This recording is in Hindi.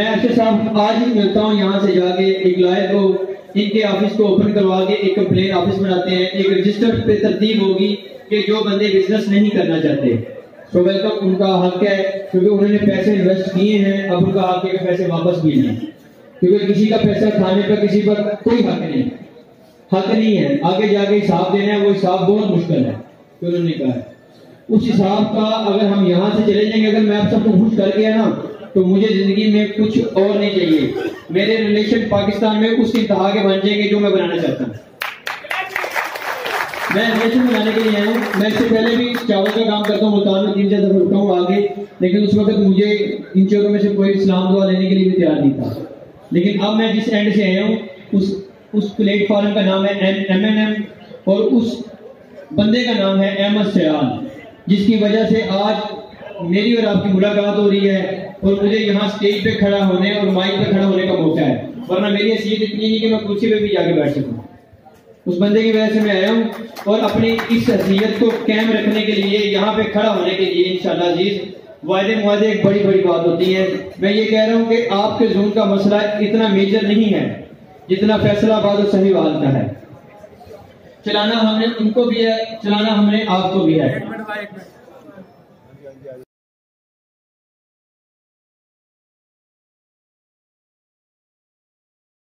मैं अरशद साहब आज ही मिलता हूँ यहाँ से जाके एक लॉयर को, इनके ऑफिस को ओपन करवा के एक कंप्लेन ऑफिस बनाते हैं, एक रजिस्टर पे तरतीब होगी कि जो बंदे बिजनेस नहीं करना चाहते तो वेलकम, उनका हक है क्योंकि उन्होंने पैसे इन्वेस्ट किए हैं, अब उनका हक है कि पैसे वापस भी लें, क्योंकि किसी का पैसा खाने पर किसी पर कोई हक नहीं है। आगे जाके हिसाब देना है, वो हिसाब बहुत मुश्किल है तो उन्होंने कहा है। उस हिसाब का अगर हम यहाँ से चले जाएंगे, अगर मैं आप सबको खुश कर गया ना तो मुझे जिंदगी में कुछ और नहीं चाहिए। मेरे रिलेशन पाकिस्तान में उस इंतहा के बन जाएंगे जो मैं बनाना चाहता हूँ। मैं रिलेशन बनाने के लिए आया हूँ। मैं इससे पहले भी चावल का काम करता हूँ, मुल्तान में 3-4 दफा रुका हूँ आगे, लेकिन उस वक्त मुझे इन चोरों में से कोई इस्लाम दुआ लेने के लिए भी तैयार नहीं था। लेकिन अब मैं जिस एंड से आया हूँ उस प्लेटफॉर्म का नाम है MNM और उस बंदे का नाम है अहमद सयाल, जिसकी वजह से आज मेरी और आपकी मुलाकात हो रही है और मुझे यहाँ स्टेज पे खड़ा होने और माइक पे खड़ा होने का मौका है, वरना मेरी हैसियत इतनी नहीं कि मैं कुर्सी पे भी जाके बैठ सकूं। उस बंदे की वजह से मैं आया हूँ और अपनी इस हैसियत को कायम रखने के लिए, यहाँ पे खड़ा होने के लिए इंशाल्लाह अजीज, वादे एक बड़ी बात होती है। मैं ये कह रहा हूँ कि आपके जोन का मसला इतना मेजर नहीं है जितना फैसलाबाद और साहिवाल का है। चलाना हमने उनको भी है, चलाना हमने आपको भी है।